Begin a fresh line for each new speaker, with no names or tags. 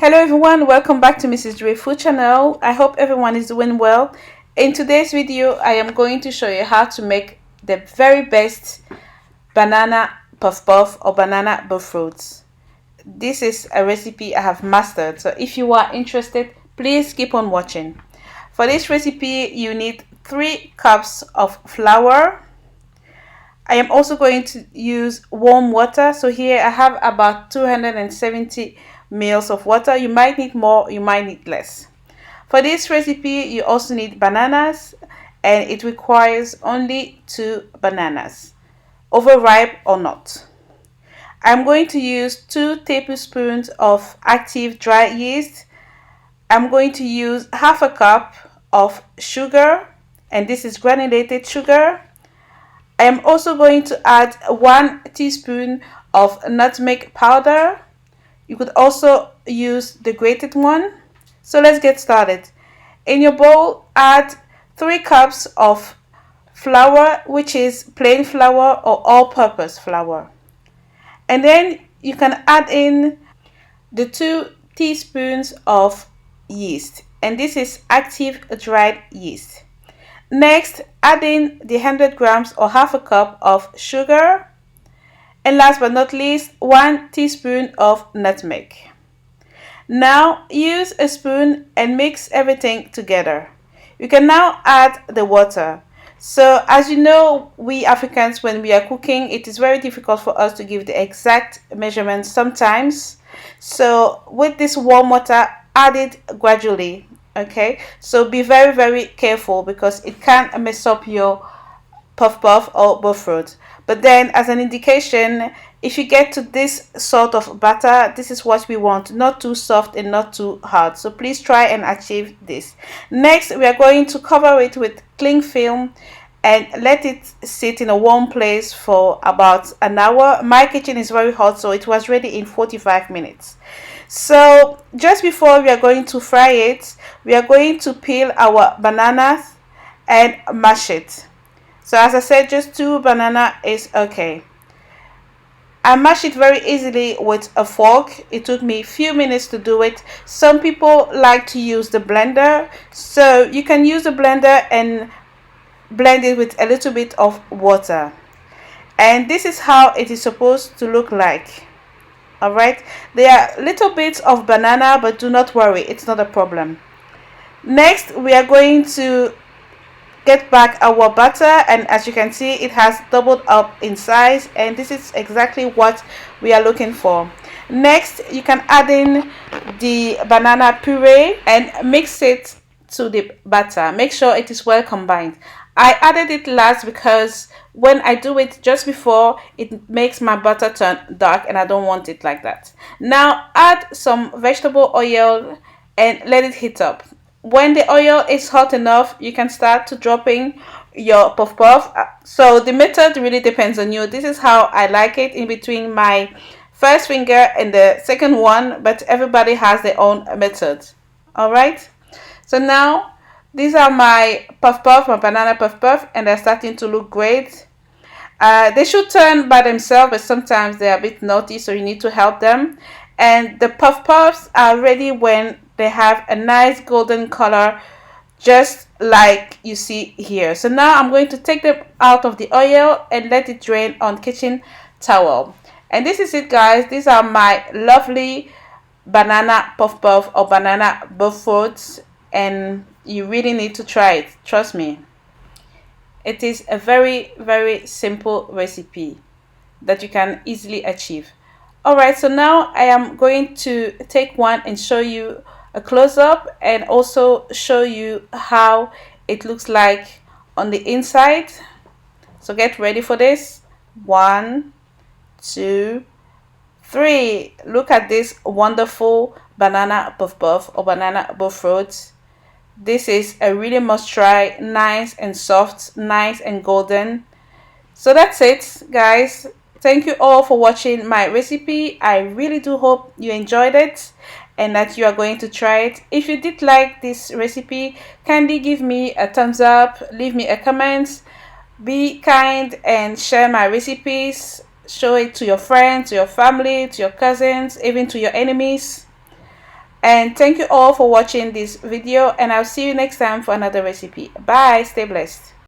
Hello everyone, welcome back to Mrs. Dre Food channel. I hope everyone is doing well. In today's video, I am going to show you how to make the very best banana puff puff or banana Bofrot. This is a recipe I have mastered, so if you are interested, please keep on watching. For this recipe, you need 3 cups of flour. I am also going to use warm water. So here I have about 270 ml of water. You might need more, you might need less. For this recipe, you also need bananas, and it requires only 2 bananas, overripe or not. I'm going to use 2 tablespoons of active dry yeast. I'm going to use half a cup of sugar, and this is granulated sugar. I am also going to add 1 teaspoon of nutmeg powder. You could also use the grated one. So let's get started. In your bowl, add 3 cups of flour, which is plain flour or all-purpose flour. And then you can add in the 2 teaspoons of yeast, and this is active dried yeast. Next, add in the 100 grams or half a cup of sugar. And last but not least, 1 teaspoon of nutmeg. Now use a spoon and mix everything together. You can now add the water. So as you know, we Africans, when we are cooking, it is very difficult for us to give the exact measurements sometimes. So with this warm water, add it gradually. Okay, so be very careful because it can mess up your puff puff or Bofrot. But then, as an indication, if you get to this sort of batter, this is what we want, not too soft and not too hard. So please try and achieve this. Next, we are going to cover it with cling film and let it sit in a warm place for about an hour. My kitchen is very hot, so it was ready in 45 minutes. So just before we are going to fry it, we are going to peel our bananas and mash it. So as I said, just 2 bananas is okay. I mash it very easily with a fork. It took me a few minutes to do it. Some people like to use the blender, so you can use the blender and blend it with a little bit of water. And this is how it is supposed to look like. Alright, there are little bits of banana, but do not worry, it's not a problem. Next, we are going to get back our butter, and as you can see, it has doubled up in size, and this is exactly what we are looking for. Next, you can add in the banana puree and mix it to the batter. Make sure it is well combined. I added it last because when I do it just before, it makes my butter turn dark, and I don't want it like that. Now add some vegetable oil and let it heat up. When the oil is hot enough, you can start to dropping your puff puff. So the method really depends on you. This is how I like it, in between my first finger and the second one, but everybody has their own method. Alright, so now these are my puff puff, my banana puff puff, and they're starting to look great. They should turn by themselves, but sometimes they're a bit naughty, so you need to help them. And the puff puffs are ready when they have a nice golden color, just like you see here. So now I'm going to take them out of the oil and let it drain on kitchen towel. And this is it, guys. These are my lovely banana puff puff or banana Bofrot, and you really need to try it, trust me. It is a very simple recipe that you can easily achieve. Alright, so now I am going to take one and show you a close-up, and also show you how it looks like on the inside. So get ready for this. 1, 2, 3. Look at this wonderful banana puff puff or banana Bofrot. This is a really must try. Nice and soft, nice and golden. So that's it, guys. Thank you all for watching my recipe. I really do hope you enjoyed it and that you are going to try it. If you did like this recipe, kindly give me a thumbs up, leave me a comment, be kind and share my recipes. Show it to your friends, to your family, to your cousins, even to your enemies. And thank you all for watching this video, and I'll see you next time for another recipe. Bye. Stay blessed.